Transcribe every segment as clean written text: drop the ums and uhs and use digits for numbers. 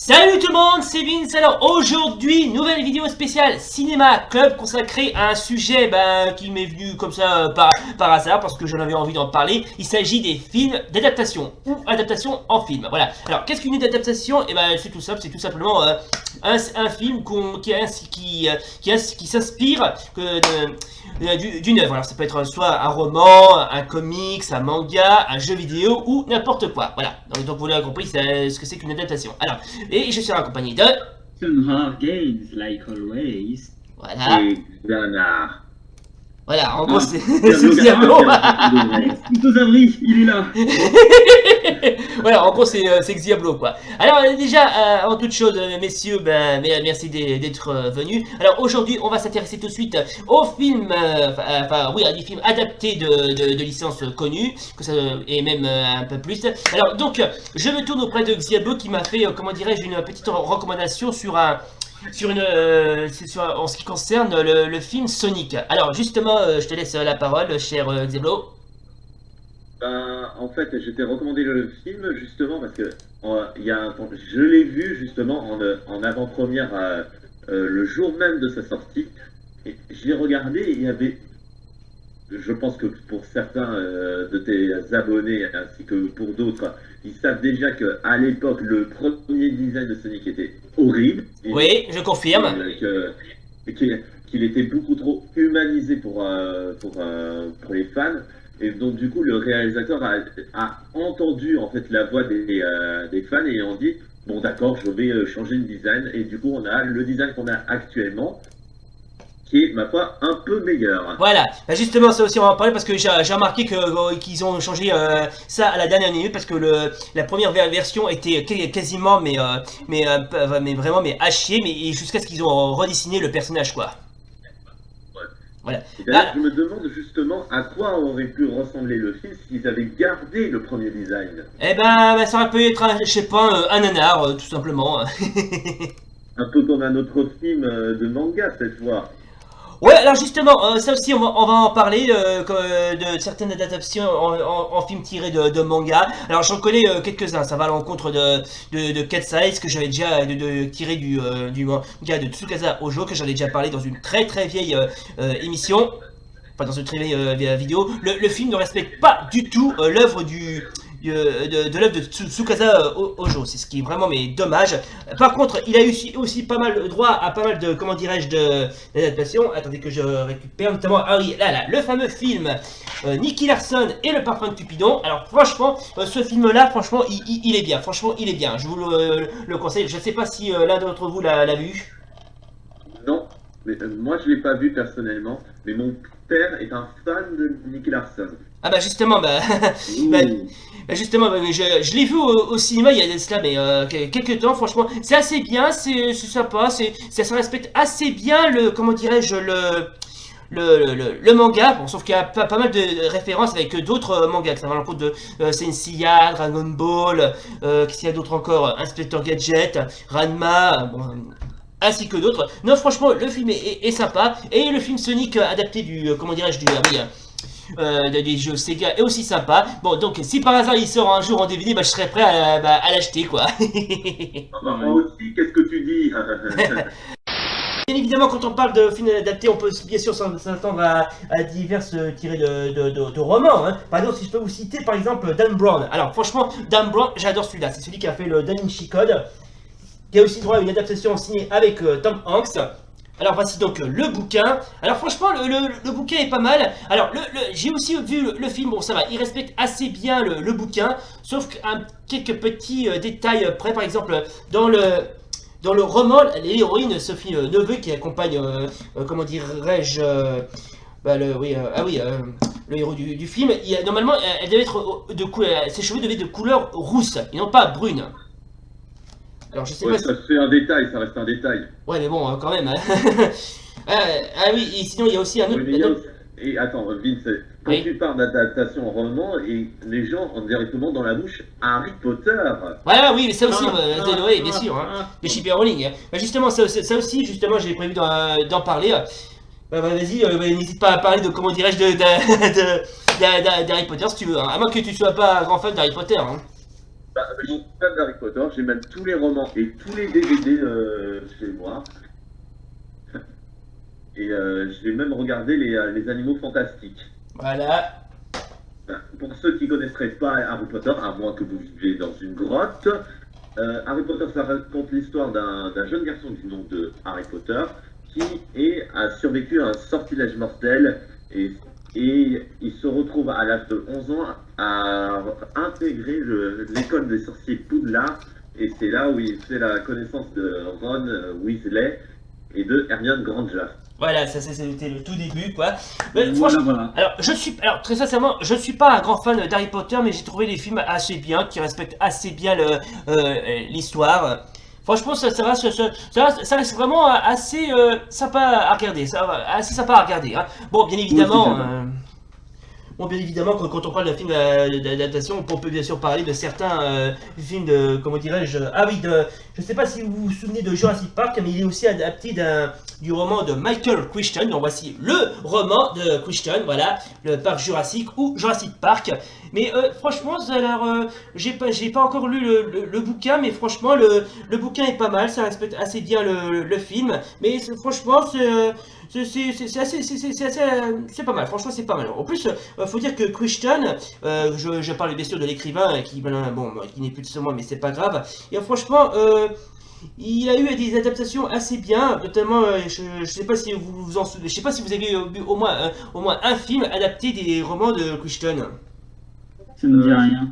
Salut tout le monde, c'est Vince. Alors aujourd'hui, nouvelle vidéo spéciale Cinéma Club consacrée à un sujet qui m'est venu comme ça par hasard parce que j'en avais envie d'en parler. Il s'agit des films d'adaptation ou adaptation en film. Voilà. Alors qu'est-ce qu'une adaptation? Et c'est tout simple, c'est tout simplement un film qui s'inspire d'une œuvre. Alors ça peut être soit un roman, un comics, un manga, un jeu vidéo ou n'importe quoi. Voilà. Donc vous l'avez compris, c'est ce que c'est qu'une adaptation. Alors, et je serai accompagné de... Hard Games, like always. Voilà. Et Bernard. Voilà, en gros, c'est Diablo. Diablo. Tous abris, il est là. Voilà, en gros, c'est Diablo, quoi. Alors, déjà, avant toute chose, messieurs, merci d'être venus. Alors, aujourd'hui, on va s'intéresser tout de suite au film, à des films adaptés de licences connues, et même un peu plus. Alors, donc, je me tourne auprès de Diablo qui m'a fait, comment dirais-je, une petite recommandation en ce qui concerne le film Sonic. Alors justement, je te laisse la parole, cher Xeblo. En fait, je t'ai recommandé le film justement parce que je l'ai vu justement en avant-première le jour même de sa sortie. Et je l'ai regardé et il y avait, je pense que pour certains de tes abonnés ainsi que pour d'autres, ils savent déjà que à l'époque le premier design de Sonic était horrible. Oui, je confirme. Qu'il était beaucoup trop humanisé pour les fans. Et donc du coup le réalisateur a entendu en fait la voix des fans et ont dit bon d'accord, je vais changer le design. Et du coup on a le design qu'on a actuellement, qui est, ma foi, un peu meilleur. Voilà, justement ça aussi on va en parler parce que j'ai remarqué qu'ils ont changé ça à la dernière minute parce que la première version était quasiment mais vraiment à chier, mais jusqu'à ce qu'ils ont redessiné le personnage, quoi. Ouais. Voilà. D'ailleurs, je me demande justement à quoi aurait pu ressembler le film s'ils avaient gardé le premier design. Eh ça aurait pu être, je sais pas, un nanar, tout simplement. Un peu comme un autre film de manga cette fois. Ouais, alors justement, ça aussi on va en parler de certaines adaptations en films tirés de manga. Alors j'en connais quelques-uns, ça va à l'encontre de Cat Size que j'avais déjà tiré du manga de Tsukasa Ojo, que j'en ai déjà parlé dans une très très vieille émission. Pas dans une très vieille vidéo. Le film ne respecte pas du tout l'œuvre de l'œuvre de Tsukasa Ojo, c'est ce qui est vraiment dommage. Par contre, il a eu aussi pas mal droit à pas mal de, comment dirais-je, d'adaptations. Attendez que je récupère, notamment, là, le fameux film Nicky Larson et le parfum de Cupidon. Alors franchement, ce film-là, franchement, il est bien. Franchement, il est bien. Je vous le conseille. Je ne sais pas si l'un d'entre vous l'a vu. Non, mais moi je l'ai pas vu personnellement, mais mon père est un fan de Nicky Larson. Ah justement, justement, je l'ai vu au cinéma il y a cela, quelques temps, franchement, c'est assez bien, c'est sympa, ça respecte assez bien comment dirais-je, le manga, bon, sauf qu'il y a pas mal de références avec d'autres mangas, ça va à l'encontre de Senseiya, Dragon Ball, qu'est-ce qu'il y a d'autre encore, Inspector Gadget, Ranma, ainsi que d'autres. Non, franchement, le film est sympa, et le film Sonic adapté comment dirais-je, des jeux Sega est aussi sympa. Bon, donc si par hasard il sort un jour en DVD, je serais prêt à l'acheter, quoi. Moi aussi, qu'est-ce que tu dis? Bien évidemment, quand on parle de films adaptés, on peut bien sûr s'attendre à divers tirés de romans. Hein. Par exemple, si je peux vous citer par exemple Dan Brown. Alors franchement, Dan Brown, j'adore celui-là. C'est celui qui a fait le Da Vinci Code, qui a aussi droit à une adaptation signée avec Tom Hanks. Alors voici donc le bouquin. Alors franchement le bouquin est pas mal. Alors j'ai aussi vu le film, bon ça va, il respecte assez bien le bouquin, sauf quelques petits détails près. Par exemple dans le roman, l'héroïne Sophie Neveu qui accompagne, comment dirais-je, le héros du film, normalement elle devait être ses cheveux devaient être de couleur rousse et non pas brune. Alors je sais pas. Ça fait un détail, ça reste un détail. Ouais, mais bon, quand même. Oui, et sinon il y a aussi un autre. Et attends, Vince, quand tu parles d'adaptation en roman, et les gens ont directement dans la bouche Harry Potter. Voilà, oui, mais ça aussi, oui, bien sûr, de J.K. Rowling. Justement, ça aussi, justement, j'ai prévu d'en parler. Vas-y, n'hésite pas à parler de, comment dirais-je, d'Harry Potter si tu veux. À moins que tu sois pas un grand fan d'Harry Potter. Je suis fan d'Harry Potter, j'ai même tous les romans et tous les DVD chez moi. Et j'ai même regardé les animaux fantastiques. Voilà. Pour ceux qui ne connaisseraient pas Harry Potter, à moins que vous viviez dans une grotte, Harry Potter, ça raconte l'histoire d'un jeune garçon du nom de Harry Potter a survécu à un sortilège mortel et il se retrouve à l'âge de 11 ans à intégrer l'école des sorciers Poudlard et c'est là où il fait la connaissance de Ron Weasley et de Hermione Granger. Voilà, ça c'était le tout début, quoi. Voilà, Franchement, voilà. alors très sincèrement, je suis pas un grand fan d'Harry Potter, mais j'ai trouvé les films assez bien, qui respectent assez bien l'histoire. Franchement, ça reste vraiment assez sympa à regarder, assez sympa à regarder, hein. Bon, bien évidemment, d'accord. bon, bien évidemment, quand on parle d'un film d'adaptation, on peut bien sûr parler de certains films de, comment dirais-je, ah oui, je sais pas si vous vous souvenez de Jurassic Park, mais il est aussi adapté du roman de Michael Crichton. Donc voici le roman de Crichton, voilà, le parc Jurassique ou Jurassic Park. Mais franchement, ça a l'air, j'ai pas encore lu le bouquin, mais franchement, le bouquin est pas mal, ça respecte assez bien le film. Mais franchement, c'est pas mal, franchement c'est pas mal. En plus, faut dire que Crichton, je parle bien sûr de l'écrivain qui, bon, qui n'est plus de ce monde, mais c'est pas grave. Et franchement, il a eu des adaptations assez bien, notamment, je sais pas si vous vous en souvenez, je sais pas si vous avez vu au moins un film adapté des romans de Crichton. Ça me dit Euh, rien.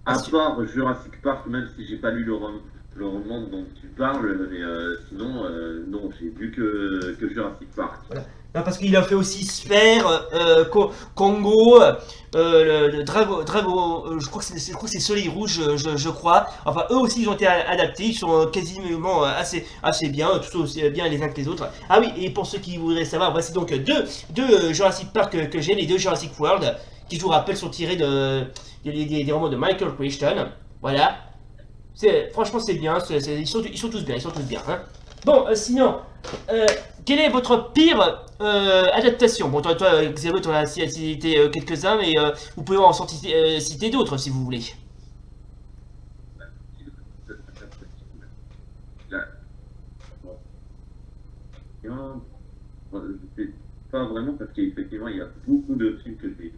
À part Jurassic Park, même si j'ai pas lu le roman dont tu parles, mais sinon, non, j'ai vu que Jurassic Park. Non, parce qu'il a fait aussi Sphère, Congo, le Drago, je crois que c'est Soleil Rouge, je crois. Enfin, eux aussi, ils ont été adaptés, ils sont quasiment assez bien, tous aussi bien les uns que les autres. Ah oui, et pour ceux qui voudraient savoir, voici donc deux Jurassic Park que j'ai, les deux Jurassic World, qui je vous rappelle sont tirés des romans de Michael Crichton. Voilà. Franchement, c'est bien, ils sont tous bien, ils sont tous bien, hein. Bon, sinon, euh, quelle est votre pire adaptation? Bon, toi Xavier, tu en as cité quelques-uns, mais vous pouvez en citer d'autres si vous voulez. Là, bon, bien, je sais pas vraiment parce qu'effectivement, il y a beaucoup de films que j'ai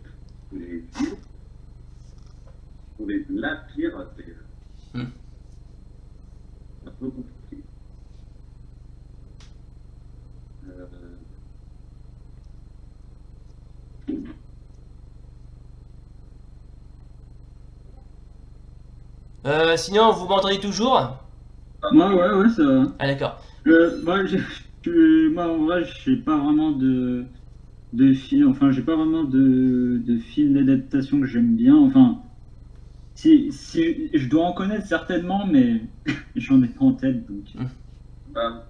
vus. Pour la pire, c'est Hmm. un peu compliqué. Euh, Sinon, vous m'entendez toujours? Ouais, ça va. Ah, d'accord. Moi, moi, en vrai, j'ai pas vraiment de film, enfin, j'ai pas vraiment de film d'adaptation que j'aime bien. Enfin, je dois en connaître certainement, mais j'en ai pas en tête, donc.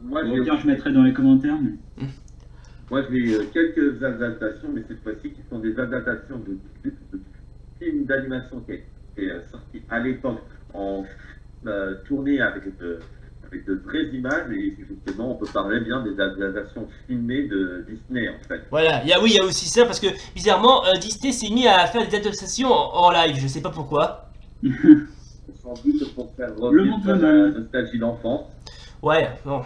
moi, Au pire, je mettrai dans les commentaires. Mais... j'ai quelques adaptations, mais cette fois-ci qui sont des adaptations de films d'animation qui étaient sortis à l'époque en tournée avec de vraies images et justement on peut parler bien des adaptations filmées de Disney en fait. Voilà, oui, il y a aussi ça, parce que bizarrement, Disney s'est mis à faire des adaptations en live, je sais pas pourquoi. Sans doute pour faire Le revenir monde sur va la mal. nostalgie d'enfance. Ouais, bon.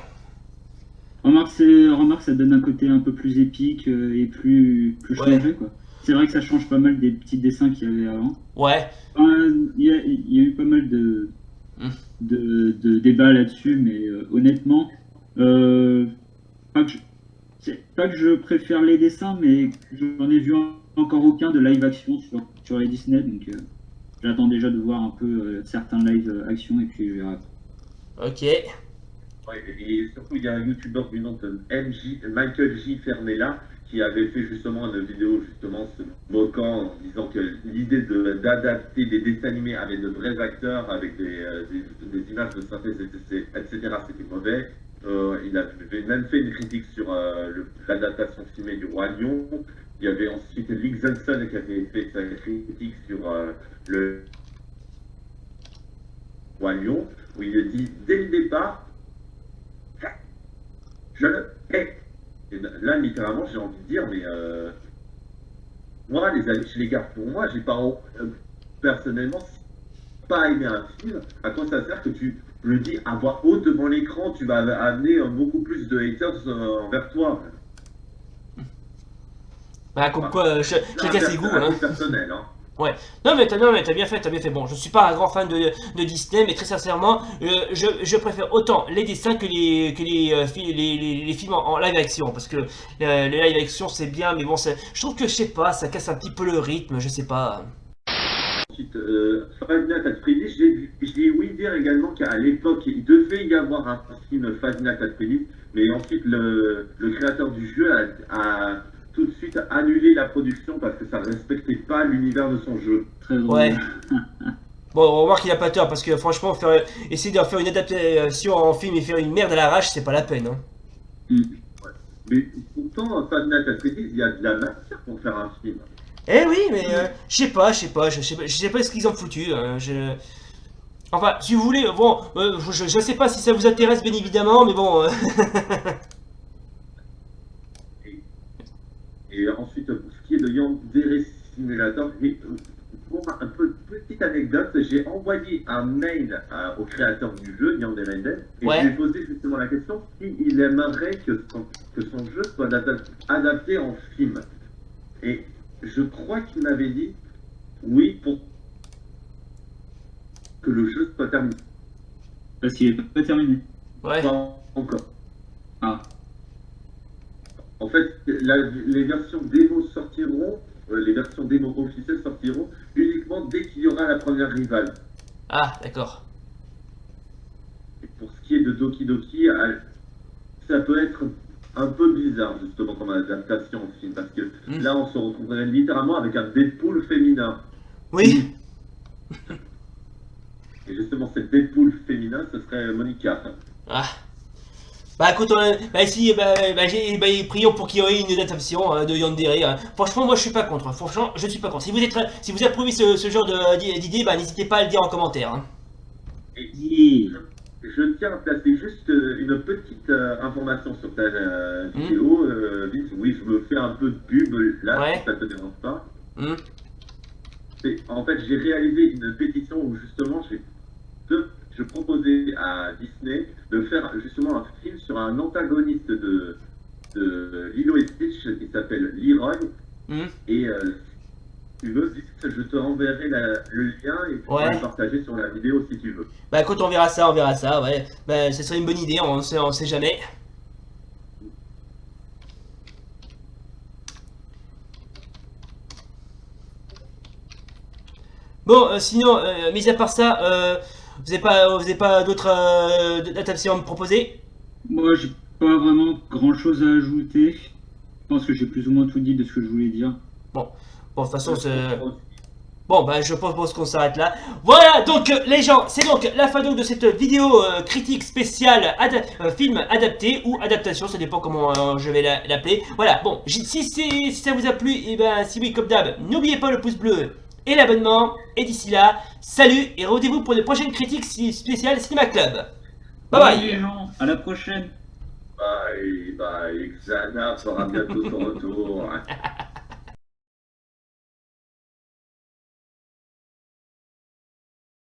Remarque, ça donne un côté un peu plus épique et plus Ouais. changé, quoi. C'est vrai que ça change pas mal des petits dessins qu'il y avait avant. Ouais. Enfin, il y a eu pas mal Hmm. de débats là-dessus, mais honnêtement, euh, pas que je, c'est pas que je préfère les dessins, mais j'en ai vu encore aucun de live action sur les Disney, donc j'attends déjà de voir un peu certains live action et puis je verrai. Ok. Ouais, et surtout, il y a un youtubeur du nom de Michael J. Fernella qui avait fait justement une vidéo justement se moquant en disant que l'idée d'adapter des dessins animés avec de vrais acteurs, avec des images de synthèse, etc., c'était mauvais. Il avait même fait une critique sur l'adaptation filmée du Roi Lion. Il y avait ensuite Lick Johnson qui avait fait sa critique sur le Roi Lion, où il a dit dès le départ, je le hais. Et là, littéralement, j'ai envie de dire, mais moi, les amis, je les garde pour moi. J'ai pas personnellement, pas aimer un film, à quoi ça sert que tu le dis à voix haute devant l'écran, tu vas amener beaucoup plus de haters envers toi. Bah, comme quoi, chacun ses goûts, hein. Personnel, hein. Ouais. Non mais t'as bien fait, t'as bien fait. Bon, je suis pas un grand fan de Disney, mais très sincèrement, je préfère autant les dessins que les films en live action, parce que les live action c'est bien, mais bon, je trouve que je sais pas, ça casse un petit peu le rythme, je sais pas. Ensuite, Five Nights at Freddy's, j'ai ouï dire également qu'à l'époque, il devait y avoir un film Five Nights at Freddy's, mais ensuite le créateur du jeu a tout de suite annulé la production parce que ça ne respectait pas l'univers de son jeu. Très drôle. Ouais. Bon, on remarque qu'il a pas tort, parce que franchement, essayer de faire une adaptation en film et faire une merde à l'arrache, c'est pas la peine. Hein. Mais pourtant, Five Nights at Freddy's, il y a de la matière pour faire un film. Eh oui, mais je sais pas ce qu'ils ont foutu. Enfin, si vous voulez, bon, je sais pas si ça vous intéresse, bien évidemment, mais bon. Et ensuite, pour ce qui est de Yandere Simulator, pour un peu petite anecdote, j'ai envoyé un mail au créateur du jeu, Yandere Mendes, et Ouais. je lui ai posé justement la question s'il aimerait que son jeu soit adapté en film. Et je crois qu'il m'avait dit oui pour que le jeu soit terminé. Parce qu'il est pas terminé. Ouais. Pas encore. Ah, En fait, les versions démo sortiront, les versions démo officielles sortiront uniquement dès qu'il y aura la première rivale. Ah, d'accord. Et pour ce qui est de Doki Doki, ça peut être un peu bizarre justement comme adaptation au film, parce que là on se retrouverait littéralement avec un Deadpool féminin. Oui. Et justement, cette Deadpool féminin, ce serait Monica. Ah. Bah écoute, prions pour qu'il y ait une adaptation de Yandere. Hein. Franchement, moi je suis pas contre. Hein. Franchement, je suis pas contre. Si vous approuvez ce genre d'idée, bah n'hésitez pas à le dire en commentaire. Hein. Et je tiens à placer juste une petite information sur ta vidéo, Vince. Oui, je me fais un peu de pub là, Ouais. si ça te dérange pas. Hmm. En fait, j'ai réalisé une pétition où justement je proposais à Disney de faire justement un film sur un antagoniste de Lilo et Stitch qui s'appelle Leroy. Hmm. Et si tu veux, je te renverrai le lien et tu pourras Ouais. le partager sur la vidéo si tu veux. Bah écoute, on verra ça, ouais. Bah ce serait une bonne idée, on sait jamais. Bon, sinon, mis à part ça, vous avez pas d'autres adaptations à me proposer? moi j'ai pas vraiment grand chose à ajouter. Je pense que j'ai plus ou moins tout dit de ce que je voulais dire. Bon, de toute façon, bon, bah je propose qu'on s'arrête là. Voilà, donc les gens, c'est donc la fin donc de cette vidéo critique spéciale film adapté ou adaptation, ça dépend comment je vais l'appeler. Voilà, bon, si ça vous a plu, et ben si oui, comme d'hab, n'oubliez pas le pouce bleu et l'abonnement. Et d'ici là, salut et rendez-vous pour de prochaines critiques spéciales Cinéma Club. Bye bye. les gens, à la prochaine. Bye, Xana fera bientôt son retour.